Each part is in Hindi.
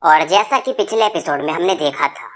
और जैसा कि पिछले एपिसोड में हमने देखा था,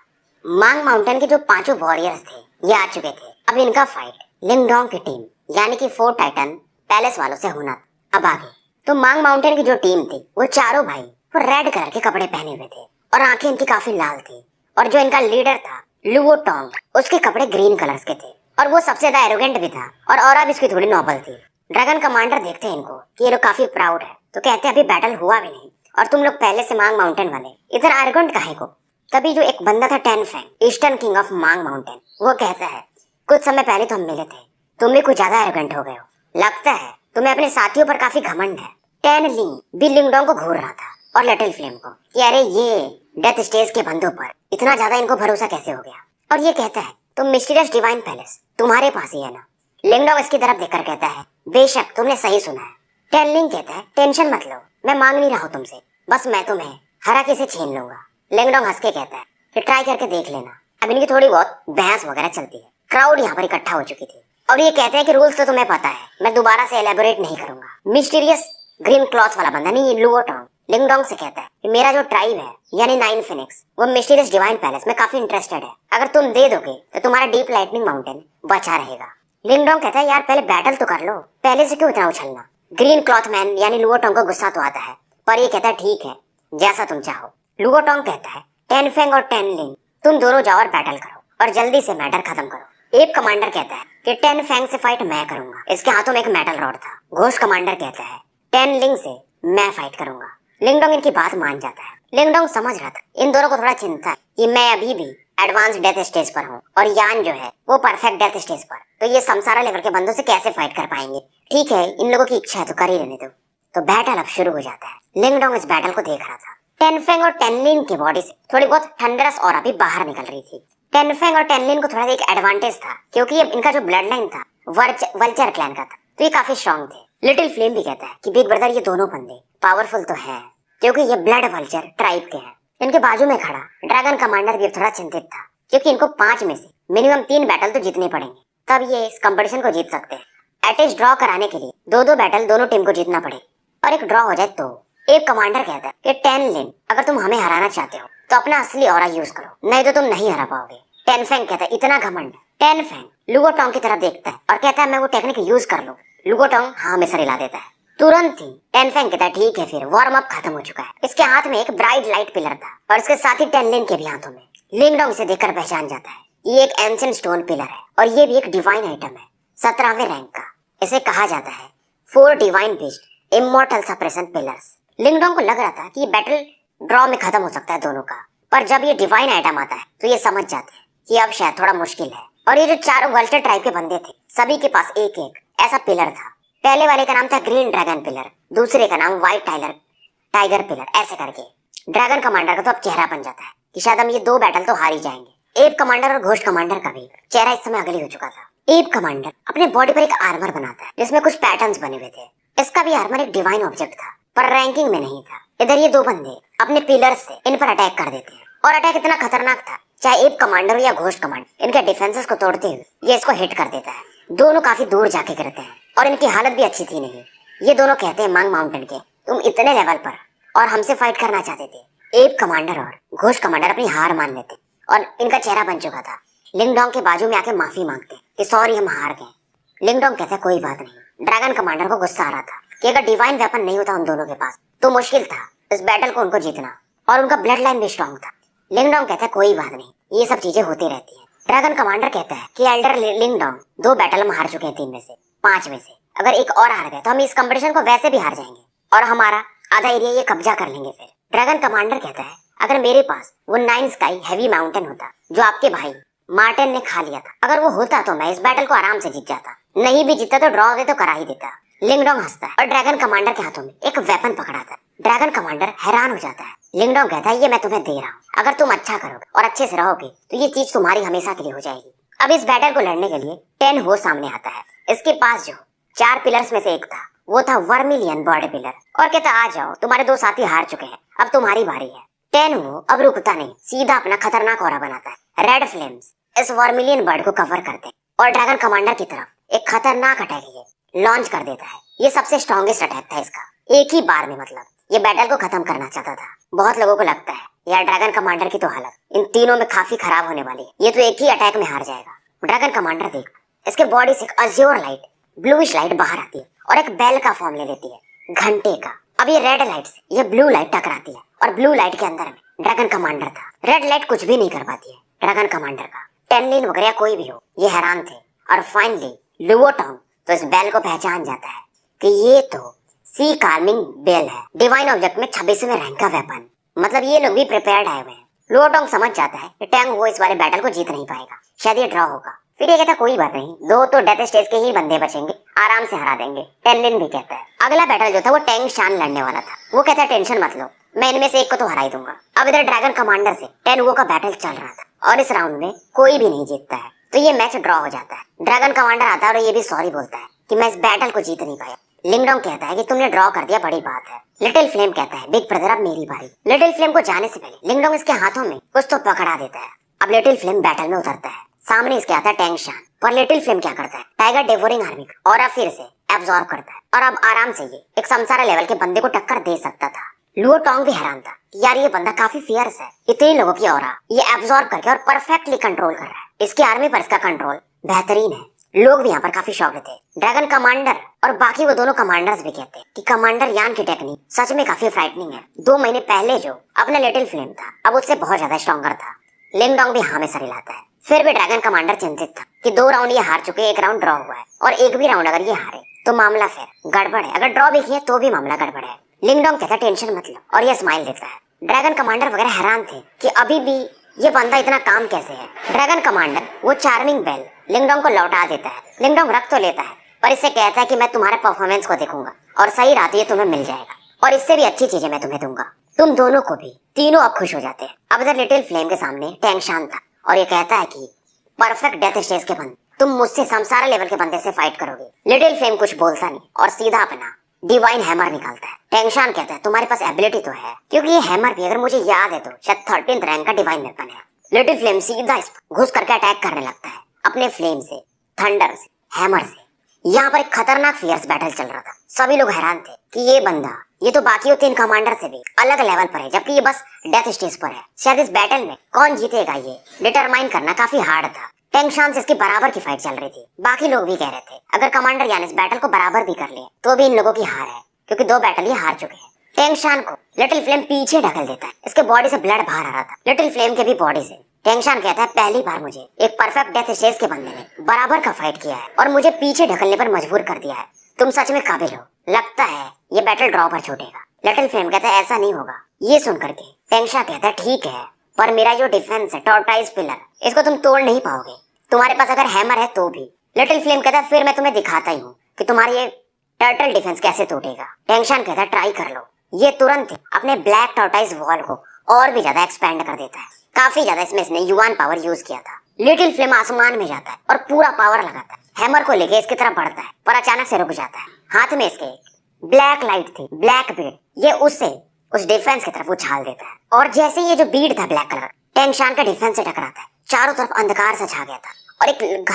मांग माउंटेन के जो पांचों वॉरियर्स थे ये आ चुके थे। अब इनका फाइट लिंगडोंग की टीम यानी कि 4 टाइटन पैलेस वालों से होना अब आगे। तो मांग माउंटेन की जो टीम थी वो चारों भाई वो रेड कलर के कपड़े पहने हुए थे और आंखें इनकी काफी लाल थी। और जो इनका लीडर था लुओ टोंग, उसके कपड़े ग्रीन कलर्स के थे और वो सबसे ज्यादा एरोगेंट भी था और ऑरा भी इसकी थोड़ी नॉबल थी। ड्रैगन कमांडर देखते हैं इनको कि ये लोग काफी प्राउड है, तो कहते हैं अभी बैटल हुआ भी नहीं और तुम लोग पहले से मांग माउंटेन वाले इतना एरोगेंट काहे को। तभी जो एक बंदा था Ten Fang, eastern king of Mang mountain, वो कहता है कुछ समय पहले तो हम मिले थे, तुम भी कुछ ज्यादा एरोगेंट हो गए हो, लगता है तुम्हें अपने साथियों पर काफी घमंड है। टेन लिंग भी लिंगडोंग को घूर रहा था और लिटिल फ्लेम को कि अरे ये डेथ स्टेज के बंदों पर इतना ज्यादा इनको भरोसा कैसे हो गया। और ये कहता है तुम मिस्टीरियस डिवाइन पैलेस तुम्हारे पास ही है ना। लिंगडोंग इसकी तरफ देखकर कहता है बेशक तुमने सही सुना है। टेन लिंग कहता है टेंशन मत लो, मैं मांग नहीं रहा हूँ तुमसे, बस मैं तुम्हें हरा के से छीन लूंगा। लिंगडोंग हंस के कहता है कि ट्राई करके देख लेना। अब इनकी थोड़ी बहुत बहस वगैरह चलती है। क्राउड यहाँ पर इकट्ठा हो चुकी थी और ये कहते हैं कि रूल्स तो तुम्हें पता है, मैं दोबारा से एलेबोरेट नहीं करूंगा। मिस्टीरियस ग्रीन क्लॉथ वाला बंदा नहीं, लुओ टोंग लिंगडोंग से कहता है कि मेरा जो ट्राइब है यानी 9 फिनिक्स वो मिस्टीरियस डिवाइन पैलेस में काफी इंटरेस्टेड है, अगर तुम दे दोगे तो तुम्हारा डीप लाइटनिंग माउंटेन बचा रहेगा। लिंगडोंग कहता है यार पहले बैटल तो कर लो, पहले से क्यों इतना उछलना। ग्रीन क्लॉथ मैन यानी लुओ टोंग को गुस्सा तो आता है पर ये कहता है ठीक है जैसा तुम चाहो। लुओ टोंग कहता है टेन फेंग और टेन लिंग तुम दोनों जाओ और बैटल करो और जल्दी से मैटर खत्म करो। एप कमांडर कहता है कि टेन फेंग से फाइट मैं करूंगा, इसके हाथों में एक मेटल रॉड था। घोष कमांडर कहता है टेन लिंग से मैं फाइट करूंगा। लिंगडोंग इनकी बात मान जाता है। लिंगडोंग समझ रहा था इन दोनों को थोड़ा चिंता है कि मैं अभी भी एडवांस डेथ स्टेज पर हूँ और यान जो है वो परफेक्ट डेथ स्टेज पर, तो ये समसारा लेवल के बंदों से कैसे फाइट कर पाएंगे। ठीक है इन लोगों की इच्छा है तो कर ही रहने दो। तो बैटल अब शुरू हो जाता है। लिंगडोंग इस बैटल को देख रहा था। टेनफेंग और टेनलिन की बॉडी से थोड़ी बहुत थंडरस ऑरा भी बाहर निकल रही थी। टेनफेंग और टेनलिन को थोड़ा एक एडवांटेज था क्योंकि ये इनका जो ब्लड लाइन था वल्चर क्लैन का था, तो ये काफी स्ट्रॉन्ग थे। लिटिल फ्लेम भी कहता है कि बिग ब्रदर ये दोनों बंदे पावरफुल तो हैं क्योंकि ये ब्लड वल्चर ट्राइब के हैं। इनके बाजू में खड़ा ड्रैगन कमांडर भी थोड़ा चिंतित था क्योंकि इनको 5 में से मिनिमम 3 बैटल तो जीतने पड़ेंगे, तब ये इस कंपटीशन को जीत सकते हैं। एटेज ड्रॉ कराने के लिए 2-2 बैटल दोनों टीम को जीतना पड़े और एक ड्रॉ हो जाए तो। एक कमांडर कहता है कि टेन लिन अगर तुम हमें हराना चाहते हो तो अपना असली ऑरा यूज करो, नहीं तो तुम नहीं हरा पाओगे। टेनफेंग कहता है इतना घमंड। टेनफेंग लुओ टोंग की तरफ देखता है और कहता है मैं वो टेक्निक यूज कर लूं। लुओ टोंग हाँ में सर हिला देता है। तुरंत ही टेनफेंग कहता है ठीक है फिर वार्म अप खत्म हो चुका है। इसके हाथ में एक ब्राइट लाइट पिलर था और इसके साथ ही टेनलिन के भी हाथों में। लिंगडोंग इसे देखकर पहचान जाता है ये एक एंशिएंट स्टोन पिलर है और ये भी एक डिवाइन आइटम है 17वें रैंक का। इसे कहा जाता है 4 divine beast immortal suppression pillars. Lingdong को लग रहा था कि ये बैटल ड्रॉ में खत्म हो सकता है दोनों का, पर जब ये डिवाइन आइटम आता है तो ये समझ जाते हैं कि अब शायद थोड़ा मुश्किल है। और ये जो चारों वल्चर ट्राइब के बंदे थे सभी के पास एक एक ऐसा पिलर था। पहले वाले का नाम था ग्रीन ड्रैगन पिलर, दूसरे का नाम व्हाइट टाइगर पिलर, ऐसे करके। ड्रैगन कमांडर का तो अब चेहरा बन जाता है कि शायद हम ये 2 बैटल तो हार ही जाएंगे। एप कमांडर और घोस्ट कमांडर का भी चेहरा इस समय अगली हो चुका था। एप कमांडर अपने बॉडी पर एक आर्मर बनाता है जिसमें कुछ पैटर्न्स बने हुए थे। इसका भी आर्मर एक डिवाइन ऑब्जेक्ट था पर रैंकिंग में नहीं था। इधर ये 2 बंदे अपने पिलर्स से इन पर अटैक कर देते हैं और अटैक इतना खतरनाक था चाहे एप कमांडर हो या घोस्ट कमांडर, इनके डिफेंसेस को तोड़ते हुए ये इसको हिट कर देता है। दोनों काफी दूर जाके गिरते हैं और इनकी हालत भी अच्छी थी नहीं। ये दोनों कहते हैं मांग माउंटेन के तुम इतने लेवल पर और हमसे फाइट करना चाहते थे। एप कमांडर और घोस्ट कमांडर अपनी हार मान लेते और इनका चेहरा बन चुका था। लिंगडोंग के बाजू में आके माफी मांगते कि सॉरी हम हार गए। लिंगडोंग कहता है कोई बात नहीं। ड्रैगन कमांडर को गुस्सा आ रहा था कि अगर डिवाइन वेपन नहीं होता उन दोनों के पास तो मुश्किल था इस बैटल को उनको जीतना और उनका ब्लड लाइन भी स्ट्रॉन्ग था। लिंगडोंग कहता है कोई बात नहीं, ये सब चीजें होती रहती हैं। ड्रैगन कमांडर कहता है कि एल्डर लिंगडोंग 2 बैटल हम हार चुके हैं 3 में से 5 में से, अगर एक और हार गए तो हम इस कंपटीशन को वैसे भी हार जाएंगे और हमारा आधा एरिया ये कब्जा कर लेंगे। फिर ड्रैगन कमांडर कहता है अगर मेरे पास वो 9 स्काई हैवी माउंटेन होता जो आपके भाई मार्टिन ने खा लिया था, अगर वो होता तो मैं इस बैटल को आराम से जीत जाता, नहीं भी जीता तो ड्रॉ दे तो करा ही देता। लिंगडोंग हंसता है और ड्रैगन कमांडर के हाथों में एक वेपन पकड़ा था। ड्रैगन कमांडर हैरान हो जाता है। लिंगडोंग कहता है ये मैं तुम्हें दे रहा हूँ, अगर तुम अच्छा करोगे और अच्छे से रहोगे तो ये चीज तुम्हारी हमेशा के लिए हो जाएगी। अब इस बैटल को लड़ने के लिए 10 हो सामने आता है। इसके पास जो 4 पिलर्स में से एक था वो था वर्मिलियन बॉडी पिलर और कहता आ जाओ तुम्हारे 2 साथी हार चुके हैं, अब तुम्हारी बारी है। 10 हो अब रुकता नहीं, सीधा अपना खतरनाक ऑरा बनाता है। रेड फ्लेम्स इस वर्मिलियन बर्ड को कवर करते हैं और ड्रैगन कमांडर की तरफ एक खतरनाक अटैक ये लॉन्च कर देता है। ये सबसे स्ट्रॉन्गेस्ट अटैक था इसका, एक ही बार में, मतलब ये बैटल को खत्म करना चाहता था। बहुत लोगों को लगता है या ड्रैगन कमांडर की तो हालत इन तीनों में काफी खराब होने वाली है। ये तो एक ही अटैक में हार जाएगा। ड्रैगन कमांडर देख, इसके बॉडी से एक अज्योर लाइट, ब्लूइश लाइट बाहर आती है और एक बेल का फॉर्म ले लेती है, घंटे का। अब ये रेड लाइट से ये ब्लू लाइट टकराती है और ब्लू लाइट के अंदर में ड्रैगन कमांडर था। रेड लाइट कुछ भी नहीं कर पाती है ड्रैगन कमांडर का। टेनलिन वगैरह कोई भी हो, ये हैरान थे। और फाइनली लुओटोंग तो इस बेल को पहचान जाता है कि ये तो सी कार्मिंग बेल है, डिवाइन ऑब्जेक्ट में 26वें रैंक का वेपन। मतलब ये लोग भी प्रिपेयर्ड आए हुए हैं। लुओटोंग समझ जाता है कि टैंग वो इस वाले बैटल को जीत नहीं पाएगा, शायद ये ड्रॉ होगा। फिर ये कहता कोई बात नहीं, दो तो डेथ स्टेज के ही बंदे बचेंगे, आराम से हरा देंगे। टेनलिन भी कहता है। अगला बैटल जो था वो टैंग शान लड़ने वाला था। वो कहता है टेंशन मत लो, मैं इनमें से एक को तो हरा ही दूंगा। अब इधर ड्रैगन कमांडर से टेन का बैटल चल रहा था और इस राउंड में कोई भी नहीं जीतता है, तो ये मैच ड्रॉ हो जाता है। ड्रैगन कमांडर आता है और ये भी सॉरी बोलता है कि मैं इस बैटल को जीत नहीं पाया। लिंगडोंग कहता है कि तुमने ड्रॉ कर दिया, बड़ी बात है। लिटिल फ्लेम कहता है बिग ब्रदर अब मेरी बारी। लिटिल फ्लेम को जाने से पहले लिंगडोंग इसके हाथों में कुछ तो पकड़ा देता है। अब लिटिल फ्लेम बैटल में उतरता है, सामने इसके आता है टैंग शान। पर लिटिल फ्लेम क्या करता है, टाइगर डेवोरिंग आर्मी और अब फिर से एब्जॉर्ब करता है और अब आराम से ये एक समसारा लेवल के बंदे को टक्कर दे सकता था। लुओटोंग भी हैरान था कि यार ये बंदा काफी फियर्स है, इतने लोगों की ऑरा ये एब्जॉर्ब करके और परफेक्टली कंट्रोल कर रहा है। इसकी आर्मी पर इसका कंट्रोल बेहतरीन है। लोग भी यहाँ पर काफी शॉक्ड थे। ड्रैगन कमांडर और बाकी वो दोनों कमांडर्स भी कहते हैं कि कमांडर यान की टेक्निक सच में काफी फ्राइटनिंग है। 2 महीने पहले जो अपना लिटिल फ्लेम था अब उससे बहुत ज्यादा स्ट्रॉन्गर था। लिंगडोंग भी हाँ में सर हिलाता है। फिर भी ड्रैगन कमांडर चिंतित था कि 2 राउंड ये हार चुके, 1 राउंड ड्रॉ हुआ है और एक भी राउंड अगर ये हारे तो मामला फिर गड़बड़ है। अगर ड्रॉ भी किया तो भी मामला गड़बड़ है। लिंगडोंग कहता टेंशन मत लो और ये स्माइल देता है। ड्रैगन कमांडर वगैरह हैरान थे कि अभी भी ये बंदा इतना काम कैसे है। ड्रैगन कमांडर वो चार्मिंग बेल लिंगडोंग को लौटा देता है। लिंगडोंग रख तो लेता है पर इससे कहता है कि मैं तुम्हारे परफॉर्मेंस को देखूंगा और सही रात ये तुम्हें मिल जाएगा और इससे भी अच्छी चीजें मैं तुम्हें दूंगा। तुम दोनों को भी। तीनों अब खुश हो जाते हैं। अब इधर लिटिल फ्लेम के सामने टैंग शान था और ये कहता है कि परफेक्ट डेथ स्टेज के बंदे तुम मुझसे समसारा लेवल के बंदे से फाइट करोगे। लिटिल फ्लेम कुछ बोलता नहीं और सीधा अपना डिवाइन हैमर निकालता है। टैंग शान कहता है तुम्हारे पास एबिलिटी तो है, क्योंकि ये हैमर भी अगर मुझे याद है तो शायद 13th रैंक का डिवाइन वेपन है। लिटिल फ्लेम सीधा घुस करके अटैक करने लगता है अपने फ्लेम से, थंडर से, हैमर से। यहाँ पर एक खतरनाक फियर्स बैटल चल रहा था। सभी लोग हैरान थे कि ये बंदा ये तो बाकी 3 कमांडर से भी अलग लेवल पर है, जबकि ये बस डेथ स्टेज पर है। शायद इस बैटल में कौन जीतेगा ये डिटरमाइन करना काफी हार्ड था। टैंग शान से इसकी बराबर की फाइट चल रही थी। बाकी लोग भी कह रहे थे अगर कमांडर यानी इस बैटल को बराबर भी कर ले तो भी इन लोगों की हार है, क्योंकि 2 बैटल ये हार चुके हैं। टैंग शान को लिटिल फ्लेम पीछे ढकल देता है। इसके बॉडी से ब्लड बाहर आ रहा था, लिटिल फ्लेम के भी बॉडी से। टैंग शान कहता है पहली बार मुझे एक परफेक्ट डेथ स्टेज के बंदे ने बराबर का फाइट किया है और मुझे पीछे ढकलने पर मजबूर कर दिया है। तुम सच में काबिल हो। लगता है ये बैटल ड्रॉ पर छूटेगा। लिटिल फ्लेम कहता है ऐसा नहीं होगा। ये सुन करके टैंग शान कहता है ठीक है, पर मेरा जो डिफेंस है टॉर्टाइज पिलर, इसको तुम तोड़ नहीं पाओगे। तुम्हारे पास अगर हैमर है तो भी। लिटिल फ्लेम कहता है फिर मैं तुम्हें दिखाता ही हूँ कि तुम्हारी ये टर्टल डिफेंस कैसे टूटेगा। टैंग शान कहता है ट्राई कर लो। ये तुरंत अपने ब्लैक टॉर्टाइज वॉल को और भी ज्यादा एक्सपेंड कर देता है। काफी ज्यादा इसमें इसने युआन पावर यूज किया था। लिटिल फ्लेम आसमान में जाता है और पूरा पावर लगाता है। हैमर को लेके इसकी तरफ बढ़ता है पर अचानक से रुक जाता है। हाथ में इसके ब्लैक लाइट थी, ब्लैक बीड, ये उससे उस डिफेंस की तरफ उछाल देता है और जैसे ये जो बीड था ब्लैक कलर, टैंग शान का डिफेंस से टकराता है। चारों तरफ अंधकार सा छा गया था और एक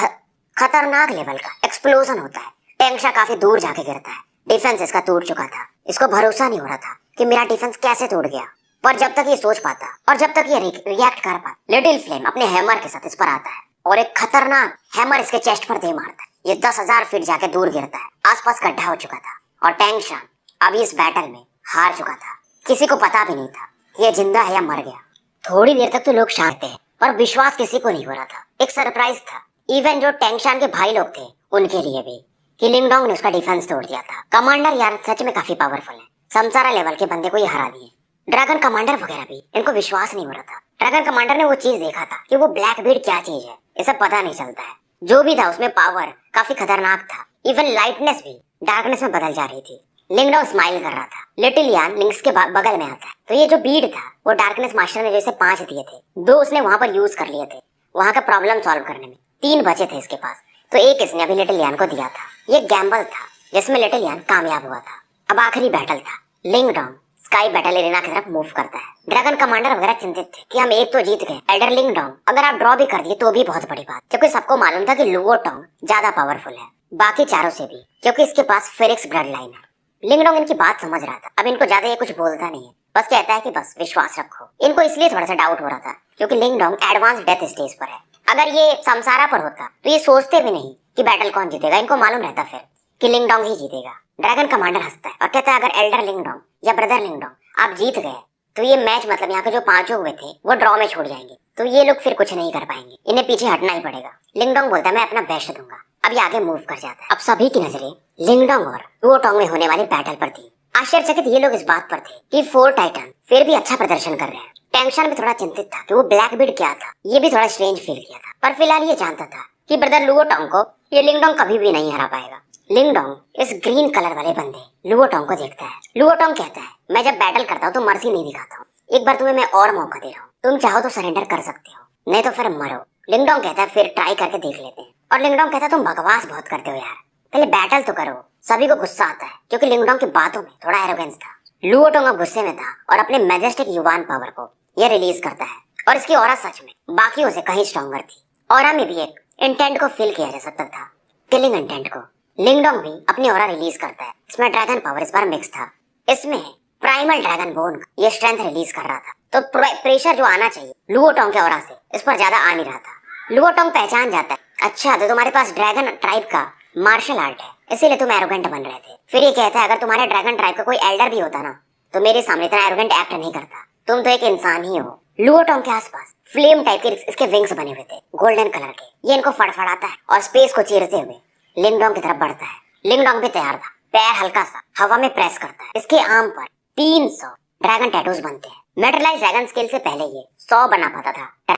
खतरनाक लेवल का एक्सप्लोजन होता है। टैंग शान काफी दूर जाके गिरता है। डिफेंस इसका टूट चुका था। इसको भरोसा नहीं हो रहा था कि मेरा डिफेंस कैसे टूट गया, पर जब तक ये सोच पाता और जब तक ये रिएक्ट कर पाता, लिटिल फ्लेम अपने हैमर के साथ इस पर आता है और एक खतरनाक हैमर इसके चेस्ट पर दे मारता है। ये 10,000 फीट जाके दूर गिरता है। आसपास गड्ढा हो चुका था और टैंग शान अभी इस बैटल में हार चुका था। किसी को पता भी नहीं था कि ये जिंदा है या मर गया। थोड़ी देर तक तो लोग शांत थे पर विश्वास किसी को नहीं हो रहा था। एक सरप्राइज था इवन जो टैंग शान के भाई लोग थे उनके लिए भी, कि लिंगडोंग ने उसका डिफेंस तोड़ दिया था। कमांडर यार सच में काफी पावरफुल है। समसारा लेवल के बंदे को ये हरा दिए। ड्रैगन कमांडर वगैरह भी इनको विश्वास नहीं हो रहा था। ड्रैगन कमांडर ने वो चीज देखा था कि वो ब्लैक बीड क्या चीज है, इसे पता नहीं चलता है। जो भी था उसमें पावर काफी खतरनाक था। इवन लाइटनेस भी डार्कनेस में बदल जा रही थी। लिंगडोंग स्माइल कर रहा था। लिटिल यान लिंक्स के बगल में आता है, तो ये जो बीड था वो डार्कनेस मास्टर ने जैसे 5 दिए थे, 2 उसने वहां पर यूज कर लिए थे वहां का प्रॉब्लम सॉल्व करने में। 3 बचे थे इसके पास, तो एक इसने अभी लिटिल यान को दिया था। ये गैम्बल था जिसमें लिटिल यान कामयाब हुआ था। अब आखिरी बैटल था। लिंगडोंग स्काई बैटल एरिना की तरफ मूव करता है। ड्रैगन कमांडर वगैरह चिंतित थे कि हम एक तो जीत गए, एल्डर लिंगडोंग अगर आप ड्रॉ भी कर दिए तो भी बहुत बड़ी बात, क्योंकि सबको मालूम था कि लुओटोंग ज्यादा पावरफुल है बाकी चारों से भी, क्योंकि इसके पास फेरिक्स ब्लड लाइन है। लिंगडोंग इनकी बात समझ रहा था। अब इनको ज्यादा ये कुछ बोलता नहीं है, बस कहता है कि बस विश्वास रखो। इनको इसलिए थोड़ा सा डाउट हो रहा था क्योंकि लिंगडोंग एडवांस डेथ स्टेज पर है। अगर ये समसारा पर होता तो ये सोचते भी नहीं कि बैटल कौन जीतेगा। इनको मालूम रहता फिर कि लिंगडोंग ही जीतेगा। ड्रैगन कमांडर हंसता है और कहता है अगर एल्डर लिंगडोंग या ब्रदर लिंगडोंग आप जीत गए तो ये मैच मतलब यहाँ के जो पांचों हुए थे वो ड्रॉ में छूट जाएंगे, तो ये लोग फिर कुछ नहीं कर पाएंगे, इन्हें पीछे हटना ही पड़ेगा। लिंगडोंग बोलता है मैं अपना बेस्ट दूंगा। अब ये आगे मूव कर जाता है। अब सभी की नजरें लिंगडोंग और लुओटोंग में होने वाली बैटल पर थी। आश्चर्यचकित ये लोग इस बात पर थे कि 4 टाइटन फिर भी अच्छा प्रदर्शन कर रहे हैं। टेंशन में थोड़ा चिंतित था कि वो ब्लैक बीड क्या था, ये भी थोड़ा स्ट्रेंज फील किया था, पर फिलहाल ये जानता था कि ब्रदर लुओटोंग को ये लिंगडोंग कभी भी नहीं हरा पाएगा। लिंगडोंग इस ग्रीन कलर वाले बंदे लुओटोंग को देखता है। लुओटोंग कहता है मैं जब बैटल करता हूँ तो मर्जी नहीं दिखाता हूँ, एक बार तुम्हें मैं और मौका दे रहा हूँ, तुम चाहो तो सरेंडर कर सकते हो, नहीं तो फिर मरो। लिंगडोंग कहता है फिर ट्राई करके देख लेते हैं। और लिंगडोंग कहता है तुम बकवास बहुत करते हो यार, पहले बैटल तो करो। सभी को गुस्सा आता है क्योंकि लिंगडोंग की बातों में थोड़ा एरोगेंस था। लुओटोंग अब गुस्से में था और अपने मैजेस्टिक युवान पावर को यह रिलीज करता है और इसकी ऑरा सच में बाकियों से कहीं स्ट्रॉन्गर थी। ऑरा में भी एक इंटेंट को फील किया जा सकता था, किलिंग इंटेंट को। लिंगडोंग भी अपनी ऑरा रिलीज करता है। इसमें ड्रैगन पावर इस बार मिक्स था। इसमें प्राइमल ड्रैगन बोन का ये स्ट्रेंथ रिलीज कर रहा था, तो प्रेशर जो आना चाहिए लुओटोंग के ऑरा से इस पर ज्यादा आ नहीं रहा था। लुओटोंग पहचान जाता है अच्छा तो तुम्हारे पास ड्रैगन ट्राइब का मार्शल आर्ट है, इसीलिए तुम एरोगेंट बन रहे थे। फिर ये कहता है अगर तुम्हारे ड्रैगन ट्राइब का कोई एल्डर भी होता ना तो मेरे सामने इतना एरोगेंट एक्ट नहीं करता, तुम तो एक इंसान ही हो। लुओटोंग के आसपास फ्लेम टाइप के इसके विंग्स बने हुए थे गोल्डन कलर के। ये इनको फड़फड़ाता है और स्पेस को चीरते हुए लिंगडोंग की तरफ बढ़ता है। लिंगडोंग भी तैयार था, पैर हल्का सा हवा में प्रेस करता है। इसके आर्म पर 300 ड्रैगन टैटूज बनते हैं। मेटलाइज ड्रैगन स्किल से पहले ये 100 बना पाता था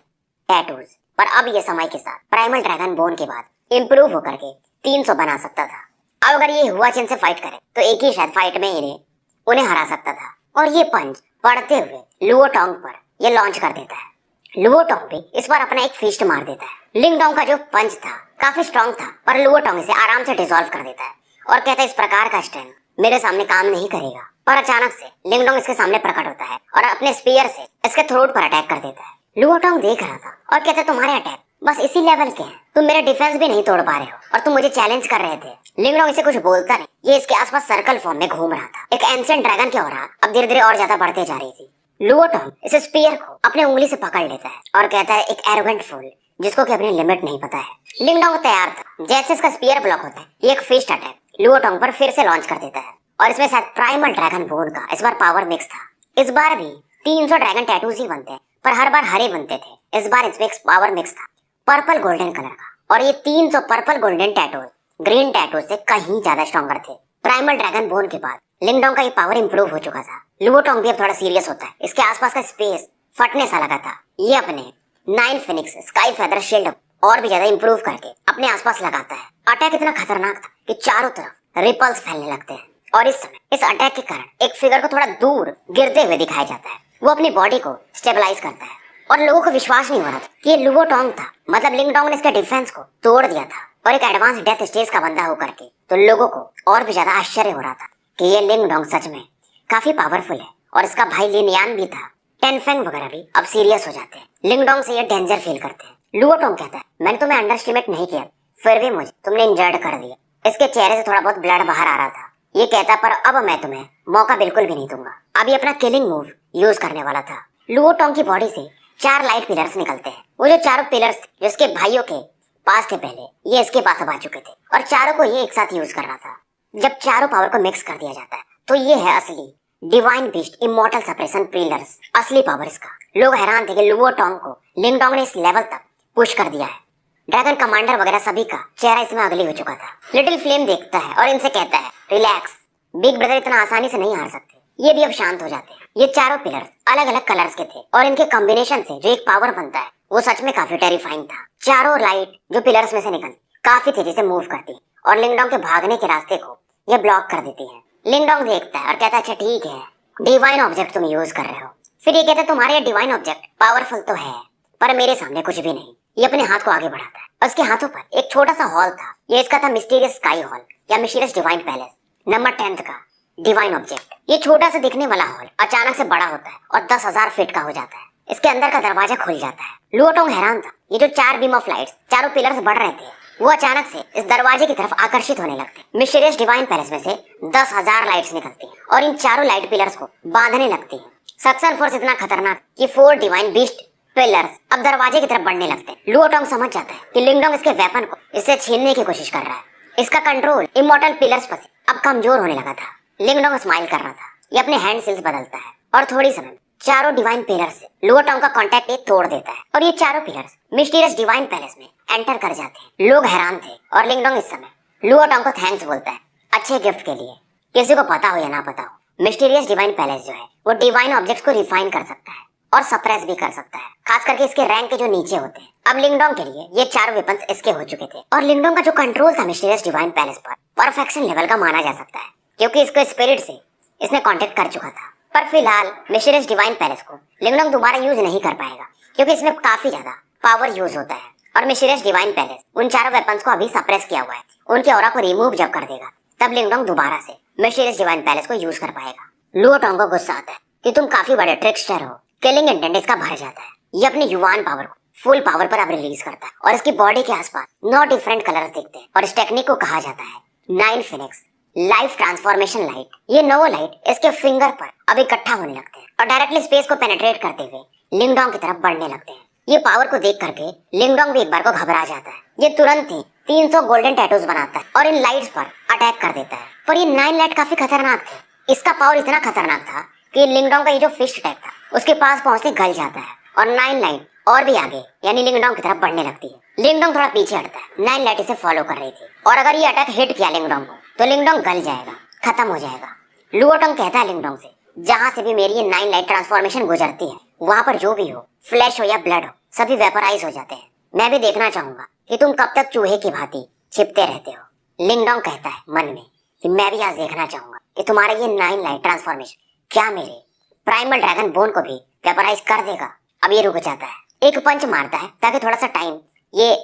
टैटूज, पर अब ये समय के साथ प्राइमल ड्रैगन बोन के बाद इम्प्रूव होकर के 300 बना सकता था। अब अगर ये हुआ चिन से फाइट करे तो एक ही शायद फाइट में उन्हें हरा सकता था। और ये पंच पड़ते हुए लुओटोंग पर ये लॉन्च कर देता है। लुओटोंग भी इस बार अपना एक फीस्ट मार देता है। लिंगडोंग का जो पंच था काफी स्ट्रॉन्ग था, पर लुओटोंग इसे आराम से डिसॉल्व कर देता है और कहता है इस प्रकार का स्ट्रेंथ मेरे सामने काम नहीं करेगा। पर अचानक से लिंगडोंग इसके सामने प्रकट होता है और अपने स्पीयर से इसके थ्रोट पर अटैक कर देता है। लुओटोंग देख रहा था और कहता है तुम्हारे अटैक बस इसी लेवल के हैं, तुम मेरे डिफेंस भी नहीं तोड़ पा रहे हो और तुम मुझे चैलेंज कर रहे थे। लिंगडोंग इसे कुछ बोलता नहीं, ये इसके आसपास सर्कल फॉर्म में घूम रहा था। एक एंशिएंट ड्रैगन की ऑरा अब धीरे धीरे और ज्यादा बढ़ते जा रही थी। लुओटोंग इस स्पीयर को अपने उंगली से पकड़ लेता है और कहता है एक एरोगेंट फूल जिसको कि अपनी लिमिट नहीं पता है। लिंगडोंग तैयार था, जैसे इसका स्पीयर ब्लॉक होता है ये एक फिस्ट अटैक लुओटोंग पर फिर से लॉन्च कर देता है और इसमें शायद प्राइमल ड्रैगन बोन का इस बार पावर मिक्स था। इस बार भी 300 ड्रैगन टैटूज ही बनते हैं, पर हर बार हरे बनते थे। इस बार इसमें पावर मिक्स था पर्पल गोल्डन कलर का, और ये 300 purple golden tattoos green tattoos से कहीं ज्यादा स्ट्रॉन्गर थे। प्राइमल ड्रैगन बोन के बाद लिंगडोंग का ये पावर इंप्रूव हो चुका था। लुओटोंग भी अब थोड़ा सीरियस होता है, इसके आसपास का स्पेस फटने सा लगा था। ये अपने 9 फिनिक्स स्काई फेदर शील्ड और भी ज्यादा इंप्रूव करके अपने आसपास लगाता है। अटैक इतना खतरनाक था कि चारों तरफ रिपल्स फैलने लगते हैं और इस समय इस अटैक के कारण एक फिगर को थोड़ा दूर गिरते हुए दिखाया जाता है। वो अपनी बॉडी को स्टेबलाइज करता है और लोगों को विश्वास नहीं हो रहा था कि ये लुओटोंग था, मतलब लिंगडोंग ने इसके डिफेंस को तोड़ दिया था और एक एडवांस डेथ स्टेज का बंदा होकर के। तो लोगों को और भी ज्यादा आश्चर्य हो रहा था कि ये लिंगडोंग सच में काफी पावरफुल है। और इसका भाई लिनयान भी था, टेनफेंग वगैरह भी अब सीरियस हो जाते हैं। लिंगडोंग से ये डेंजर फील करते हैं। लुओटोंग कहता है मैंने तुम्हें अंडर एस्टिमेट नहीं किया, फिर भी मुझे तुमने इंजर्ड कर दिया। इसके चेहरे से थोड़ा बहुत ब्लड बाहर आ रहा था। ये कहता पर अब मैं तुम्हें मौका बिल्कुल भी नहीं दूंगा। अब ये अपना किलिंग मूव यूज करने वाला था। लुओटोंग की बॉडी से 4 लाइट पिलर्स निकलते हैं। वो जो चारों पिलर्स जो इसके भाइयों के पास थे पहले, ये इसके पास अब आ चुके थे और चारों को ये एक साथ यूज कर रहा था। जब चारों पावर को मिक्स कर दिया जाता है तो ये है असली divine beast immortal suppression pillars, असली पावर इसका। लोग हैरान थे कि लुओटोंग को लिंगडोंग ने इस लेवल तक पुश कर दिया है। ड्रैगन कमांडर वगैरह सभी का चेहरा इसमें अगली हो चुका था। लिटिल फ्लेम देखता है और इनसे कहता है रिलैक्स, बिग ब्रदर इतना आसानी से नहीं हार सकते। ये भी अब शांत हो जाते हैं। ये चारों पिलर्स अलग अलग कलर्स के थे और इनके कॉम्बिनेशन से जो एक पावर बनता है वो सच में काफी टेरिफाइंग था। चारों लाइट जो पिलर्स में से निकल काफी तेजी से मूव करती और लिंगडोंग के भागने के रास्ते को ये ब्लॉक कर देती है। लिंगडोंग देखता है और कहता है अच्छा ठीक है, डिवाइन ऑब्जेक्ट तुम यूज कर रहे हो। फिर ये कहता है तुम्हारे डिवाइन ऑब्जेक्ट पावरफुल तो है पर मेरे सामने कुछ भी नहीं। ये अपने हाथ को आगे बढ़ाता है और उसके हाथों पर एक छोटा सा हॉल था। ये इसका था मिस्टीरियस स्काई हॉल या मिस्टीरियस डिवाइन पैलेस, नंबर 10 का डिवाइन ऑब्जेक्ट। ये छोटा सा दिखने वाला हॉल अचानक से बड़ा होता है और 10,000 फीट का हो जाता है। इसके अंदर का दरवाजा खुल जाता है। लुओटोंग हैरान था, ये जो 4 बीम ऑफ लाइट्स चारों पिलर्स बढ़ रहे थे वो अचानक से इस दरवाजे की तरफ आकर्षित होने लगते। मिस्टीरियस डिवाइन पैलेस में से 10,000 लाइट्स निकलती हैं और इन चारों लाइट पिलर्स को बांधने लगती हैं। सक्शन फोर्स इतना खतरनाक कि 4 डिवाइन बीस्ट पिलर्स अब दरवाजे की तरफ बढ़ने लगते हैं। लुओटोंग समझ जाता है कि लिंगडोंग इसके वेपन को इससे छीनने की कोशिश कर रहा है। इसका कंट्रोल इमॉर्टल पिलर्स पर अब कमजोर होने लगा था। लिंगडोंग स्माइल कर रहा था। ये अपने हैंड सिल्स बदलता है और थोड़ी समय में चारों डिवाइन पिलर्स से लुओटोंग का कांटेक्ट ये तोड़ देता है और ये चारों पिलर्स मिस्टीरियस डिवाइन पैलेस में एंटर कर जाते हैं। लोग हैरान थे और लिंगडोंग इस समय लुओटोंग को थैंक्स बोलता है अच्छे गिफ्ट के लिए। किसी को पता हो या ना पता हो, मिस्टीरियस डिवाइन पैलेस जो है वो डिवाइन ऑब्जेक्ट्स को रिफाइन कर सकता है और सप्रेस भी कर सकता है, खास करके इसके रैंक के जो नीचे होते हैं। अब लिंगडोंग के लिए ये चारों वेपन्स इसके हो चुके थे और लिंगडोंग का जो कंट्रोल था मिस्टीरियस डिवाइन पैलेस पर परफेक्शन लेवल का माना जा सकता है, क्योंकि इसको स्पिरिट से इसने कांटेक्ट कर चुका था। पर फिलहाल मिस्टीरियस डिवाइन पैलेस को लिंगडोंग दोबारा यूज नहीं कर पाएगा, क्योंकि इसमें काफी ज्यादा पावर यूज होता है और मिस्टीरियस डिवाइन पैलेस उन चारों वेपन्स को अभी सप्रेस किया हुआ है। उनके ऑरा को रिमूव जब कर देगा तब लिंगडोंग दोबारा से मिस्टीरियस डिवाइन पैलेस को यूज कर पाएगा। लुओटोंग को गुस्सा आता है कि तुम काफी बड़े ट्रिकस्टर हो। किलिंग इंटेंट इसका भर जाता है। ये अपनी युवान पावर को फुल पावर पर अब रिलीज करता है और इसकी बॉडी के आसपास 9 डिफरेंट कलर्स दिखते हैं और इस टेक्निक को कहा जाता है 9 फिनिक्स लाइफ ट्रांसफॉर्मेशन लाइट। ये 9 लाइट इसके फिंगर पर अब इकट्ठा होने लगते हैं और डायरेक्टली स्पेस को पेनिट्रेट करते हुए लिंगडोंग की तरफ बढ़ने लगते हैं। ये पावर को देख करके लिंगडोंग भी एक बार को घबरा जाता है। ये तुरंत ही 300 गोल्डन टैटूज बनाता है और इन लाइट्स पर अटैक कर देता है। पर ये 9 लाइट काफी खतरनाक थे। इसका पावर इतना खतरनाक था कि लिंगडोंग का ये जो फिस्ट अटैक था उसके पास पहुंचते गल जाता है और 9 लाइट और भी आगे यानी लिंगडोंग की तरफ बढ़ने लगती है। लिंगडोंग थोड़ा पीछे हटता है। 9 लाइट इसे फॉलो कर रही थी और अगर ये अटैक हिट किया लिंगडोंग को तो लिंगडोंग गल जाएगा, खत्म हो जाएगा। लुओटोंग कहता है लिंगडोंग से जहां से भी मेरी ये 9 लाइट ट्रांसफॉर्मेशन गुजरती है वहां पर जो भी हो, फ्लैश हो या ब्लड हो, सभी वेपराइज हो जाते हैं। मैं भी देखना चाहूंगा कि तुम कब तक चूहे की भांति छिपते रहते हो। लिंगडोंग कहता है मन में कि मैं भी आज देखना चाहूंगा कि तुम्हारा ये 9 लाइट ट्रांसफॉर्मेशन क्या मेरे प्राइमल ड्रैगन बोन को भी वेपराइज कर देगा। अब ये रुक जाता है, एक पंच मारता है ताकि थोड़ा सा टाइम ये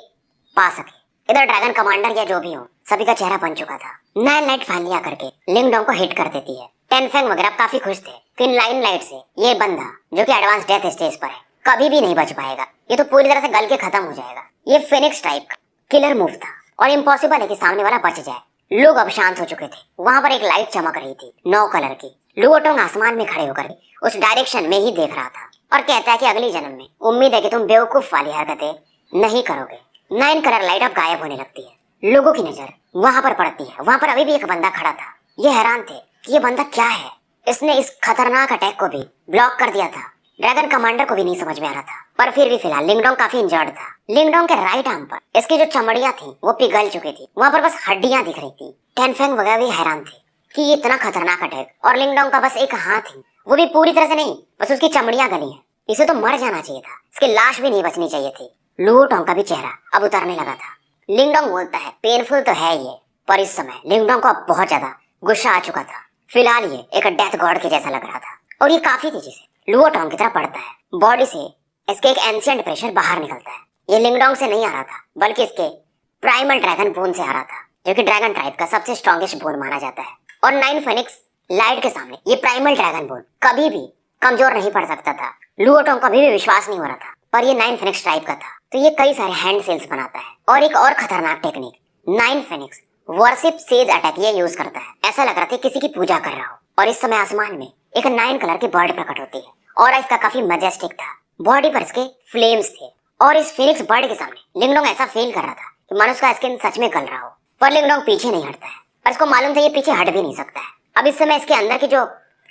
पा सके। इधर ड्रैगन कमांडर या जो भी हो सभी का चेहरा बन चुका था। 9 लाइट फाइनली आकर के लिंगडोंग को हिट कर देती है। टेनफेंग वगैरह काफी खुश थे कि 9 लाइट से ये बंदा जो कि एडवांस डेथ स्टेज पर है कभी भी नहीं बच पाएगा। ये तो पूरी तरह से गल के खत्म हो जाएगा। ये फिनिक्स टाइप का किलर मूव था और इम्पॉसिबल है कि सामने वाला बच जाए। लोग अब शांत हो चुके थे। वहां पर एक लाइट चमक रही थी 9 कलर की। लुओटोंग आसमान में खड़े होकर उस डायरेक्शन में ही देख रहा था और कहता है कि अगली जन्म में उम्मीद है कि तुम बेवकूफ वाली हरकतें नहीं करोगे। 9 कलर लाइट अब गायब होने लगती है। लोगों की नजर वहां पर पड़ती है। वहां पर अभी भी एक बंदा खड़ा था। ये हैरान थे कि ये बंदा क्या है। इसने इस खतरनाक अटैक को भी ब्लॉक कर दिया था। ड्रैगन कमांडर को भी नहीं समझ में आ रहा था, पर फिर भी फिलहाल लिंगडोंग काफी इंजर्ड था। लिंगडोंग के राइट आर्म पर इसकी जो चमड़ियां थी वो पिघल चुकी थी। वहां पर बस हड्डियां दिख रही थी। टेनफेंग वगैरह भी हैरान थे कि ये इतना खतरनाक अटैक और लिंगडोंग का बस एक हाथ ही, वो भी पूरी तरह से नहीं, बस उसकी चमड़ियां गली है। इसे तो मर जाना चाहिए था। इसकी लाश भी नहीं बचनी चाहिए थी। लुओटोंग का भी चेहरा अब उतरने लगा था। लिंगडोंग बोलता है पेनफुल तो है ये, पर इस समय लिंगडोंग को अब बहुत ज्यादा गुस्सा आ चुका था। फिलहाल ये एक डेथ गॉड के जैसा लग रहा था और ये काफी तेजी से लुओटोंग की तरफ बढ़ता है। बॉडी से इसके एक एंशिएंट प्रेशर बाहर निकलता है। ये लिंगडोंग से नहीं आ रहा था, बल्कि इसके प्राइमल ड्रैगन बोन से आ रहा था, जो कि ड्रैगन टाइप का सबसे स्ट्रॉन्गेस्ट बोन माना जाता है। और 9 फिनिक्स लाइट के सामने ये प्राइमल ड्रैगन बोन कभी भी कमजोर नहीं पड़ सकता था। लुओटोंग को अभी भी विश्वास नहीं हो रहा था, पर ये 9 फिनिक्स टाइप का था, तो ये कई सारे हैंड सेल्स बनाता है। और एक और खतरनाक technique 9 Phoenix worship says attack ये यूज करता है। ऐसा लग रहा था किसी की पूजा कर रहा हो। और इस समय आसमान में एक 9 कलर की बर्ड प्रकट होती है और इसका काफी मैजेस्टिक था। बॉडी पर इसके फ्लेम्स थे और इस फिनिक्स बर्ड के सामने लिंगडोंग ऐसा फील कर रहा था कि मानो उसका स्किन सच में गल रहा हो। पर लिंगडोंग पीछे नहीं हटता है और इसको मालूम था ये पीछे हट भी नहीं सकता है। अब इस समय इसके अंदर की जो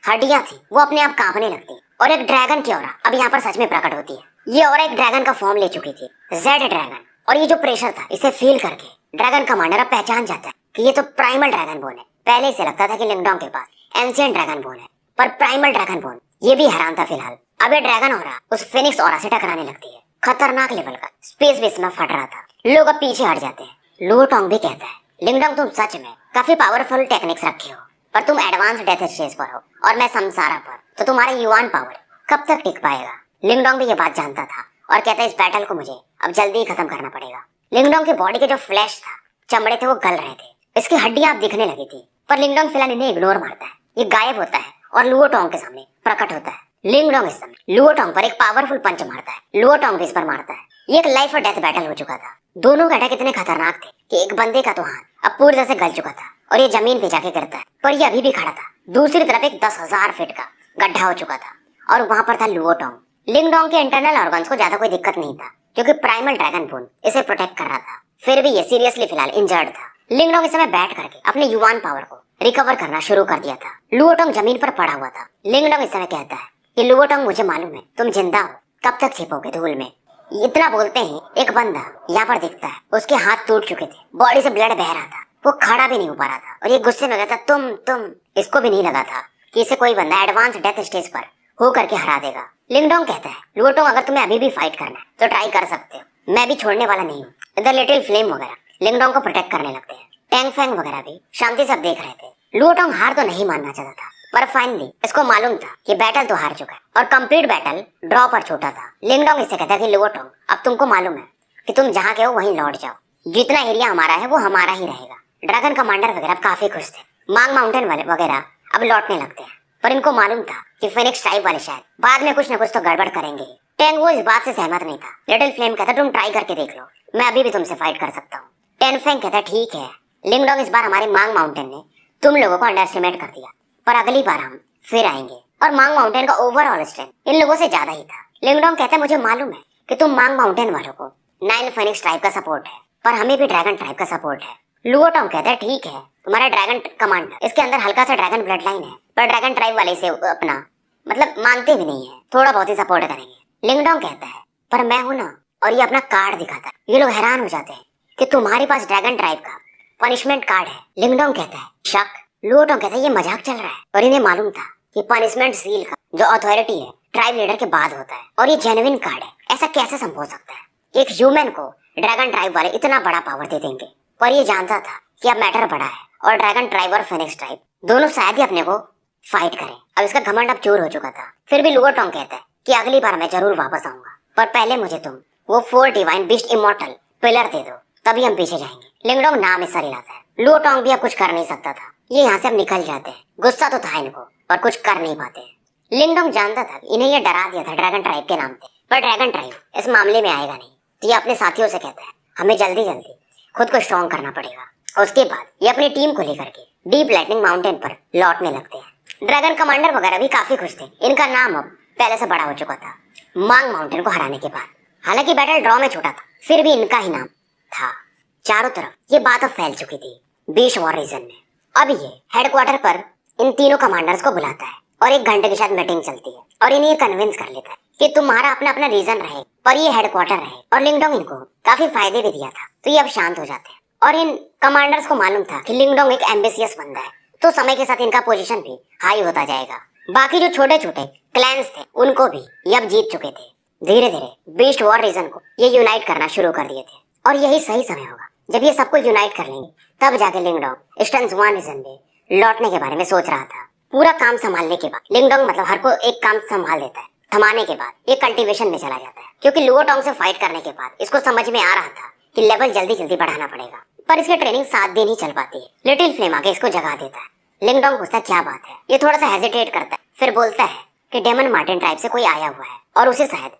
हड्डियां थी वो अपने आप कांपने लगती और एक ड्रैगन की ऑरा अब यहाँ पर सच में प्रकट होती है। ये ऑरा एक ड्रैगन का फॉर्म ले चुकी थी, जेड ड्रैगन। और ये जो प्रेशर था इसे फील करके ड्रैगन कमांडर अब पहचान जाता है कि ये तो प्राइमल ड्रैगन बोन है। पहले से लगता था कि लिंगडोंग के पास एंशिएंट ड्रैगन बोन है, पर प्राइमल ड्रैगन बोन। ये भी हैरान था फिलहाल। अब ये ड्रैगन ऑरा उस फिनिक्स ऑरा से टकराने लगती है। खतरनाक लेवल का स्पेस बेस में फट रहा था। लोग अब पीछे हट जाते हैं। लुओटोंग भी कहता है लिंगडोंग तुम सच में काफी पावरफुल टेक्निक्स रखे हो, पर तुम एडवांस डेथ स्टेज पर हो और मैं संसारा पर, तो तुम्हारा युवान पावर कब तक टिक पाएगा। लिंगडोंग भी ये बात जानता था और कहता है इस बैटल को मुझे अब जल्दी ही खत्म करना पड़ेगा। लिंगडोंग की बॉडी के जो फ्लैश था, चमड़े थे, वो गल रहे थे। इसकी हड्डियां अब दिखने लगी थी, पर लिंगडोंग फिलहाल इन्हें इग्नोर मारता है। ये गायब होता है और लुओटोंग के सामने प्रकट होता है। लिंगडोंग इस समय लुओटोंग पर एक पावरफुल पंच मारता है। लुओटोंग भी इस पर मारता है। ये एक लाइफ और डेथ बैटल हो चुका था। दोनों के अटैक इतने खतरनाक थे कि एक बंदे का तो हाथ अब पूरी तरह से गल चुका था और ये जमीन पे जाके गिरता है, पर ये अभी भी खड़ा था। दूसरी तरफ एक 10,000 फीट का गड्ढा हो चुका था और वहां पर था लुओटोंग। लिंगडोंग के इंटरनल ऑर्गन्स को ज्यादा कोई दिक्कत नहीं था क्योंकि प्राइमल ड्रैगन बोन इसे प्रोटेक्ट कर रहा था। फिर भी ये सीरियसली फिलहाल इंजर्ड था। लिंगडोंग इस समय बैठ करके अपने युवान पावर को रिकवर करना शुरू कर दिया था। लुओटोंग जमीन पर पड़ा हुआ था। लिंगडोंग इस समय कहता है कि लुओटोंग, मुझे मालूम है तुम जिंदा हो, कब तक छिपोगे धूल में। इतना बोलते ही एक बंदा यहाँ पर दिखता है। उसके हाथ टूट चुके थे, बॉडी से ब्लड बह रहा था, वो खड़ा भी नहीं हो पा रहा था और ये गुस्से में कहता, तुम। इसको भी नहीं लगा था कि इसे कोई बंदा एडवांस डेथ स्टेज पर हो करके हरा देगा। लिंगडोंग कहता है, लुओटोंग, अगर तुम्हें अभी भी फाइट करना है तो ट्राई कर सकते हो, मैं भी छोड़ने वाला नहीं हूँ। इधर लिटिल फ्लेम वगैरह लिंगडोंग को प्रोटेक्ट करने लगते हैं। टैंग फैंग वगैरह भी शांति से देख रहे थे। लुओटोंग हार तो नहीं मानना चाहता था, पर फाइनली इसको मालूम था कि बैटल तो हार चुका है और कंप्लीट बैटल ड्रॉ पर छूटा था। लिंगडोंग इससे कहता है कि लुओटोंग, अब तुमको मालूम है कि तुम जहाँ के हो वहीं लौट जाओ, जितना एरिया हमारा है वो हमारा ही रहेगा। ड्रैगन कमांडर वगैरह काफी खुश थे। मांग माउंटेन वाले वगैरह अब लौटने लगते हैं, पर इनको मालूम था कि फेनिक्स ट्राइब वाले शायद बाद में कुछ न कुछ तो गड़बड़ करेंगे। टैंग वो इस बात से सहमत नहीं था। लिटिल फ्लेम कहता, तुम ट्राई करके देख लो, मैं अभी भी तुमसे फाइट कर सकता हूँ। टेन फैंग कहता, ठीक है लिंगडोंग, इस बार हमारे मांग माउंटेन ने तुम लोगों को अंडर एस्टिमेट कर दिया, पर अगली बार हम फिर आएंगे। और मांग माउंटेन का ओवरऑल स्ट्रेंथ इन लोगों से ज्यादा ही था। लिंगडोंग कहता है, मुझे मालूम है कि तुम मांग माउंटेन वालों को 9 फेनिक्स ट्राइब का सपोर्ट है, पर हमें भी ड्रैगन ट्राइब का सपोर्ट है। लुओटोंग कहता है, ठीक है तुम्हारा ड्रैगन कमांडर, इसके अंदर हल्का सा ड्रैगन ब्लड लाइन है, पर ड्रैगन ट्राइब वाले इसे अपना मतलब मानते भी नहीं है, थोड़ा बहुत ही सपोर्ट करेंगे। लिंगडोंग कहता है, पर मैं हूं ना, और ये अपना कार्ड दिखाता है। ये लोग हैरान हो जाते हैं कि तुम्हारे पास ड्रैगन ट्राइब का पनिशमेंट कार्ड है। लिंगडोंग कहता है, शक। लुओटोंग कहता है, ये मजाक चल रहा है, और इन्हें मालूम था कि पनिशमेंट सील का जो अथॉरिटी है ट्राइब लीडर के बाद होता है, और ये जेन्युइन कार्ड है, ऐसा कैसे संभव हो सकता है। एक ह्यूमन को ड्रैगन ट्राइब वाले इतना बड़ा पावर दे देंगे, पर ये जानता था कि अब मैटर बड़ा है और ड्रैगन ट्राइब और फेनिक्स ट्राइब दोनों शायद ही अपने को फाइट करें। अब इसका घमंड अब चूर हो चुका था। फिर भी लुओटोंग कहता है कि अगली बार मैं जरूर वापस आऊंगा, पर पहले मुझे तुम वो 4 डिवाइन बीस्ट इमॉर्टल पिलर दे दो, तभी हम पीछे जाएंगे। लिंगडोंग नाम इस हिलाता है। लुओटोंग भी अब कुछ कर नहीं सकता था। ये यहाँ से अब निकल जाते हैं। गुस्सा तो था इनको, पर कुछ कर नहीं पाते। लिंगडोंग जानता था इन्हें ये डरा दिया था ड्रैगन ट्राइब के नाम से, पर ड्रैगन ट्राइब इस मामले में आएगा नहीं। तो ये अपने साथियों से कहता है, हमें जल्दी जल्दी खुद को स्ट्रॉन्ग करना पड़ेगा। और उसके बाद ये अपनी टीम को लेकर के डीप लाइटनिंग माउंटेन पर लौटने लगते हैं। ड्रैगन कमांडर वगैरह भी काफी खुश थे। इनका नाम अब पहले से बड़ा हो चुका था मांग माउंटेन को हराने के बाद। हालांकि बैटल ड्रॉ में छूटा था, फिर भी इनका ही नाम था। चारों तरफ ये बात अब फैल चुकी थी बीच वॉर रीजन में। अब ये हेडक्वार्टर पर इन तीनों कमांडर्स को बुलाता है और 1 घंटे के साथ मीटिंग चलती है और इन्हें ये कन्विंस कर लेता है कि तुम्हारा अपना अपना रीजन रहे पर ये हेडक्वार्टर रहे। और लिंगडोंग इनको काफी फायदे भी दिया था, तो ये अब शांत हो जाते हैं। और इन कमांडर्स को मालूम था कि लिंगडोंग एक एम्बिशियस बंदा है, तो समय के साथ इनका पोजीशन भी हाई होता जाएगा। बाकी जो छोटे छोटे क्लैंस थे उनको भी ये अब जीत चुके थे। धीरे धीरे बीस्ट वॉर रीजन को ये यूनाइट करना शुरू कर दिए थे, और यही सही समय होगा जब ये सबको यूनाइट कर लेंगे, तब जाके लिंगडोंग स्टन्जुआन रीजन में लौटने के बारे में सोच रहा था। पूरा काम संभालने के बाद लिंगडोंग मतलब हर को एक काम संभाल लेता है। थमाने के बाद ये कल्टीवेशन में चला जाता है, क्योंकि लुओटोंग से फाइट करने के बाद इसको समझ में आ रहा था कि लेवल जल्दी जल्दी बढ़ाना पड़ेगा, पर इसकी ट्रेनिंग 7 दिन ही चल पाती है। लिटिल फ्लेम आके इसको जगा देता है। लिंगडोंग पूछता है क्या बात है। ये थोड़ा सा हेजिटेट करता है, फिर बोलता है कि डेमन मार्टिन ट्राइब से कोई आया हुआ है और उसे शायद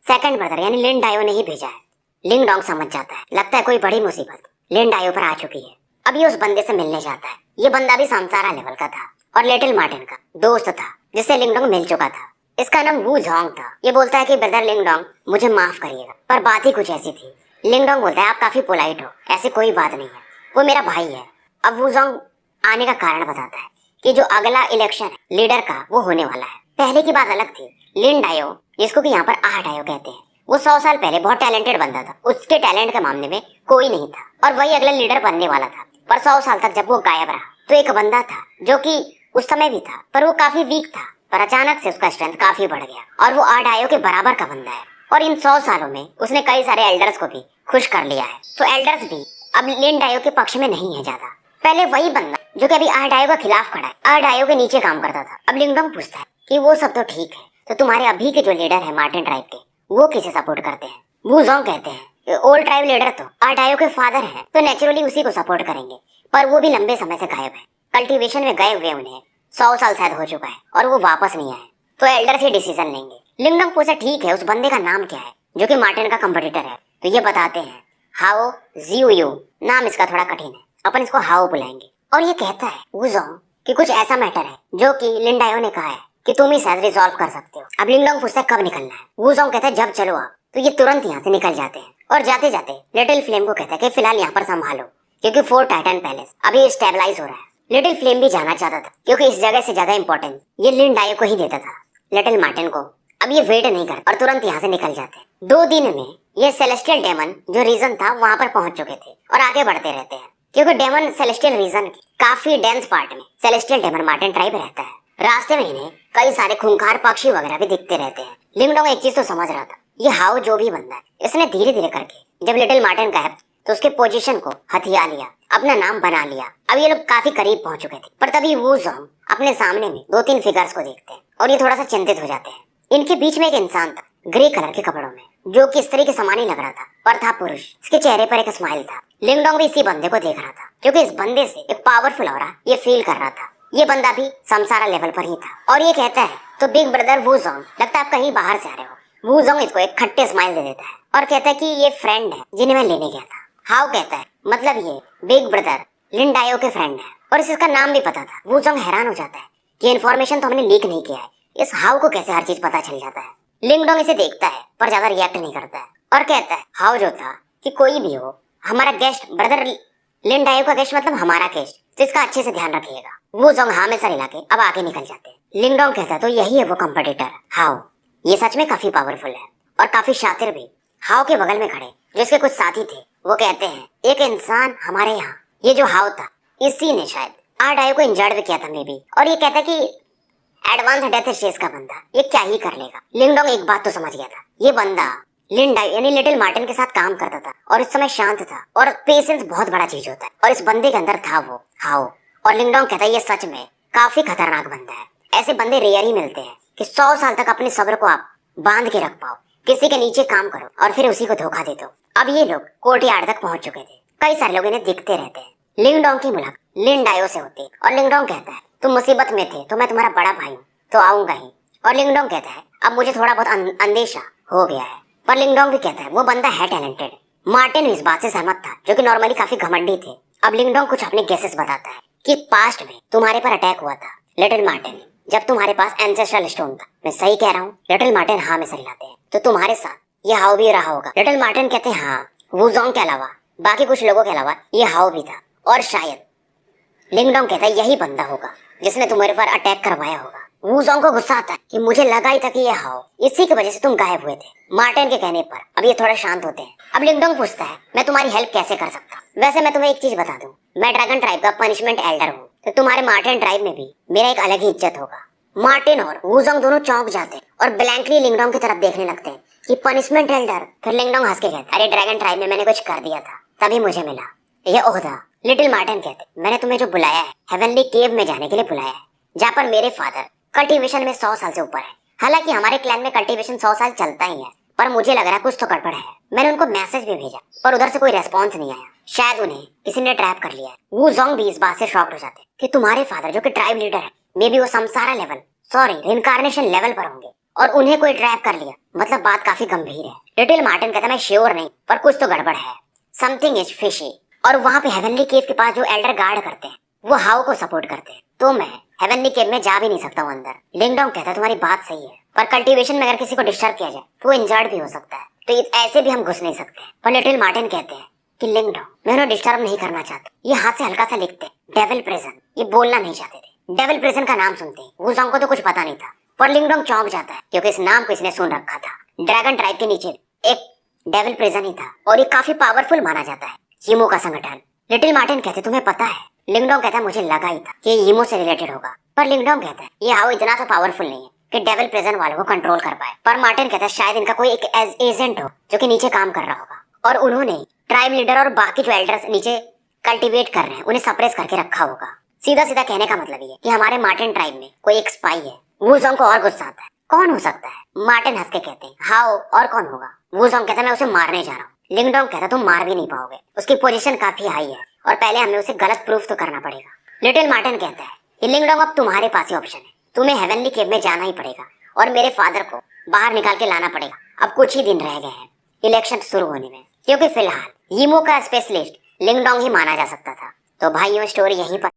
सेकंड ब्रदर यानी लिन डायो ने ही भेजा है। लिंगडोंग समझ जाता है, लगता है कोई बड़ी मुसीबत लिन डायो पर आ चुकी है। अब ये उस बंदे से मिलने जाता है। ये बंदा भी सांसारा लेवल का था और लिटिल मार्टिन का दोस्त था, जिससे लिंगडोंग मिल चुका था। इसका नाम वू जोंग था। ये बोलता है कि ब्रदर लिंगडोंग मुझे माफ करिएगा, पर बात ही कुछ ऐसी थी। लिंगडोंग बोलता है आप काफी पोलाइट हो, ऐसी कोई बात नहीं है, वो मेरा भाई है। अब वू जोंग आने का कारण बताता है कि जो अगला इलेक्शन है लीडर का वो होने वाला है। पहले की बात अलग थी। लिन डायो, जिसको कि यहाँ पर आह डायो कहते हैं, वो 100 साल पहले बहुत टैलेंटेड बंदा था। उसके टैलेंट के मामले में कोई नहीं था और वही अगला लीडर बनने वाला था। पर 100 साल तक जब वो गायब रहा तो एक बंदा था जो कि उस समय भी था, पर वो काफी वीक था, पर अचानक से उसका स्ट्रेंथ काफी बढ़ गया और वो आह डायो के बराबर का बंदा है। और इन 100 सालों में उसने कई सारे एल्डर्स को भी खुश कर लिया है। तो एल्डर्स भी अब लिन डायो के पक्ष में नहीं है ज्यादा। पहले वही बंदा जो कि अभी आह डायो के खिलाफ खड़ा है, आह डायो के नीचे काम करता था। अब लिंगडोंग पूछता है कि वो सब तो ठीक है, तो तुम्हारे अभी के जो लीडर है मार्टिन ट्राइब के, वो किसे सपोर्ट करते हैं। वू जोंग कहते हैं ओल्ड ट्राइब लीडर तो आह डायो के फादर हैं, तो नेचुरली उसी को सपोर्ट करेंगे, पर वो भी लंबे समय से गायब है। कल्टीवेशन में गए हुए उन्हें 100 साल शायद हो चुका है और वो वापस नहीं आए, तो एल्डर से डिसीजन लेंगे। लिंगडोंग पूछा ठीक है, उस बंदे का नाम क्या है जो कि मार्टिन का कंपटीटर है। तो ये बताते हैं हाओ जियो, नाम इसका थोड़ा कठिन है, अपन इसको हाओ बुलाएंगे। और ये कहता है वू जोंग कि कुछ ऐसा मैटर है जो कि लिन डायो ने कहा है कि तुम ही शायद रिजॉल्व कर सकते हो। अब लिंगडोंग पूछता है कब निकलना है। वूजोंग कहता है जब चलो आप। तो ये तुरंत यहाँ से निकल जाते हैं और जाते जाते लिटिल फ्लेम को कहता है कि फिलहाल यहाँ पर संभालो, क्योंकि फोर्ट टाइटन पैलेस अभी स्टेबलाइज हो रहा है। लिटिल फ्लेम भी जाना चाहता था क्योंकि इस जगह से ज्यादा इंपॉर्टेंस ये लिन डायो को ही देता था, लिटिल मार्टिन को। अब ये वेट नहीं करते और तुरंत यहाँ से निकल जाते हैं। 2 दिन में ये सेलेस्टियल डेमन जो रीजन था वहां पर पहुंच चुके थे और आगे बढ़ते रहते हैं, क्योंकि डेमन सेलेस्टियल रीजन के काफी डेंस पार्ट में सेलेस्टियल डेमन मार्टिन ट्राइब रहता है। रास्ते में इन्हें कई सारे खूंखार पक्षी वगैरह भी दिखते रहते हैं। लिंगडोंग एक चीज तो समझ रहा था, ये हाउ जो भी बंदा है इसने धीरे धीरे करके जब लिटिल मार्टिन गायब तो उसके पोजीशन को हथिया लिया, अपना नाम बना लिया। अब ये लोग काफी करीब पहुंच चुके थे, पर तभी वूजोंग अपने सामने में 2-3 फिगर्स को देखते हैं और ये थोड़ा सा चिंतित हो जाते हैं। इनके बीच में एक इंसान था ग्रे कलर के कपड़ों में, जो कि स्त्री के समान ही लग रहा था पर था पुरुष। इसके चेहरे पर एक स्माइल था। लिंगडोंग भी इसी बंदे को देख रहा था, क्योंकि इस बंदे से एक पावरफुल ऑरा ये फील कर रहा था। ये बंदा भी समसारा लेवल पर ही था और ये कहता है तो बिग ब्रदर वूजोंग, लगता है आप कहीं बाहर से आ रहे हो। वूजोंग इसको एक खट्टे स्माइल दे देता है और कहता है कि ये फ्रेंड है जिन्हें मैं लेने गया था। हाउ कहता है मतलब ये बिग ब्रदर लिन डायो के फ्रेंड है और इसका नाम भी पता था। वूजोंग हैरान हो जाता है कि इन्फॉर्मेशन तो हमने लीक नहीं किया है, इस हाउ को कैसे हर चीज पता चल जाता है। लिंगडोंग इसे देखता है पर ज्यादा रिएक्ट नहीं करता है और कहता है हाउ जो था कि कोई भी हो हमारा गेस्ट ब्रदर लिन डायो का गेस्ट मतलब हमारा गेस्ट, तो इसका अच्छे से ध्यान रखिएगा। वूजोंग हाँ में सर हिला के अब आगे निकल जाते हैं। लिंगडोंग कहता है तो यही है वो कॉम्पिटिटर हाउ, ये सच में काफी पावरफुल है और काफी शातिर भी। हाउ के बगल में खड़े जो इसके कुछ साथी थे वो कहते हैं एक इंसान हमारे यहाँ, ये जो हाउ था इसी ने शायद डायो को इंजर्ड भी किया था मे बी, और ये कहता है कि एडवांस डेथ स्टेज का बंदा ये क्या ही कर लेगा। लिंगडोंग एक बात तो समझ गया था, ये बंदा लिन डायो यानी लिटिल मार्टिन के साथ काम करता था और इस समय शांत था और पेशेंस बहुत बड़ा चीज होता है और इस बंदे के अंदर था वो हाउ। और लिंगडोंग कहता है ये सच में काफी खतरनाक बंदा है, ऐसे बंदे रेयर ही मिलते हैं कि 100 साल तक अपने सब्र को आप बांध के रख पाओ, किसी के नीचे काम करो और फिर उसी को धोखा दे दो। अब ये लोग कोर्टयार्ड तक पहुंच चुके थे, कई सारे लोग इन्हें दिखते रहते हैं। लिंगडोंग की मुलाकात लिन डायो से होती और लिंगडोंग कहता है तुम मुसीबत में थे तो मैं तुम्हारा बड़ा भाई हूँ तो आऊंगा ही। और लिंगडोंग कहता है अब मुझे थोड़ा बहुत अंदेशा हो गया है, पर लिंगडोंग भी कहता है वो बंदा है टैलेंटेड। मार्टिन इस बात से सहमत था, जो कि नॉर्मली काफी घमंडी थे। अब लिंगडोंग कुछ अपने गेसेस बताता है कि पास्ट में तुम्हारे पर अटैक हुआ था लिटिल मार्टिन, जब तुम्हारे पास एंसेस्ट्रल स्टोन था। मैं सही कह रहा हूँ? लिटिल मार्टिन हाँ में सर हिलाते हैं। तो तुम्हारे साथ ये हाउ भी रहा होगा? लिटिल मार्टिन कहते हैं हाँ, वूजोंग के अलावा बाकी कुछ लोगों के अलावा ये हाउ भी था और शायद लिंगडोंग कहता है यही बंदा होगा जिसने तुम्हारे पर अटैक करवाया होगा। वूजोंग को गुस्सा आता है कि मुझे लगा ही था कि ये हाउ, इसी की वजह से तुम गायब हुए थे। मार्टिन के कहने पर अब ये थोड़ा शांत होते हैं। अब लिंगडोंग पूछता है मैं तुम्हारी हेल्प कैसे कर सकता? वैसे मैं तुम्हें एक चीज बता दूं, मैं ड्रैगन ट्राइब का पनिशमेंट एल्डर हूँ, तो तुम्हारे मार्टिन ट्राइब में भी मेरा एक अलग ही इज्जत होगा। मार्टिन और वूजोंग दोनों चौंक जाते हैं और ब्लैंकली लिंगडोंग की तरफ देखने लगते हैं कि पनिशमेंट एल्डर। फिर लिंगडोंग हंस के कहता है अरे ड्रैगन ट्राइब में मैंने कुछ कर दिया था तभी मुझे मिला ये ओहदा। लिटिल मार्टिन कहते मैंने तुम्हें जो बुलाया है हेवनली केव में जाने के लिए बुलाया है, जहाँ पर मेरे फादर कल्टीवेशन में 100 साल से ऊपर है। हालांकि हमारे क्लैन में कल्टीवेशन 100 साल चलता ही है, पर मुझे लग रहा है कुछ तो गड़बड़ है। मैंने उनको मैसेज भी भेजा पर उधर से कोई रेस्पॉन्स नहीं आया, शायद उन्हें किसी ने ट्रैप कर लिया है। वूजोंग भी इस बात से शॉक्ड हो जाते हैं कि तुम्हारे फादर जो कि ट्राइब लीडर है, मे बी वो समसारा लेवल रिइंकार्नेशन लेवल पर होंगे और उन्हें कोई ट्रैप कर लिया, मतलब बात काफी गंभीर है। लिटिल मार्टिन कहता मैं श्योर नहीं, पर कुछ तो गड़बड़ है, समथिंग इज फिशी। और वहाँ पे हेवनली केव के पास जो एल्डर गार्ड करते हैं वो हाउ को सपोर्ट करते हैं, तो मैं हेवनली केव में जा भी नहीं सकता हूँ अंदर। लिंगडोंग कहता है तुम्हारी बात सही है, पर कल्टीवेशन में अगर किसी को डिस्टर्ब किया जाए तो वो इंजर्ड भी हो सकता है, तो ऐसे भी हम घुस नहीं सकते। पर लिटिल मार्टिन कहते हैं कि लिंगडोंग मैं उन्हें डिस्टर्ब नहीं करना चाहता। ये हाथ से हल्का सा लिखते डेविल प्रिजन, ये बोलना नहीं चाहते थे। डेविल प्रिजन का नाम सुनते ही वूजोंग को तो कुछ पता नहीं था, पर लिंगडोंग चौंक जाता है क्योंकि इस नाम को इसने सुन रखा था। ड्रैगन ट्राइब के नीचे एक डेविल प्रिजन ही था और ये काफी पावरफुल माना जाता है, यीमो का संगठन। लिटिल मार्टिन कहते तुम्हें पता है? लिंगडोंग कहता है मुझे लगा ही था कि ये यीमो से रिलेटेड होगा, पर लिंगडोंग कहता है ये हाउ इतना तो पावरफुल नहीं है कि डेविल प्रिजन वालों को कंट्रोल कर पाए। पर मार्टिन कहता है शायद इनका कोई एक एजेंट हो जो कि नीचे काम कर रहा होगा और उन्होंने ट्राइब लीडर और बाकी जो एल्डर्स नीचे कल्टीवेट कर रहे हैं उन्हें सप्रेस करके रखा होगा। सीधा सीधा कहने का मतलब ये है कि हमारे मार्टिन ट्राइब में कोई एक स्पाई है। वूजोंग को और गुस्सा आता है, कौन हो सकता है? मार्टिन हंस के कहते हैं हाउ, और कौन होगा? वूजोंग कहता है मैं उसे मारने जा रहा हूँ। लिंगडोंग कहता तुम मार भी नहीं पाओगे, उसकी पोजीशन काफी हाई है और पहले हमें उसे गलत प्रूफ तो करना पड़ेगा। लिटिल मार्टिन कहता है कि लिंगडोंग अब तुम्हारे पास ही ऑप्शन है, तुम्हें हेवनली केव में जाना ही पड़ेगा और मेरे फादर को बाहर निकाल के लाना पड़ेगा। अब कुछ ही दिन रह गए हैं इलेक्शन शुरू होने में, क्योंकि फिलहाल यीमो का स्पेशलिस्ट लिंगडोंग ही माना जा सकता था। तो भाइयों स्टोरी यहीं पर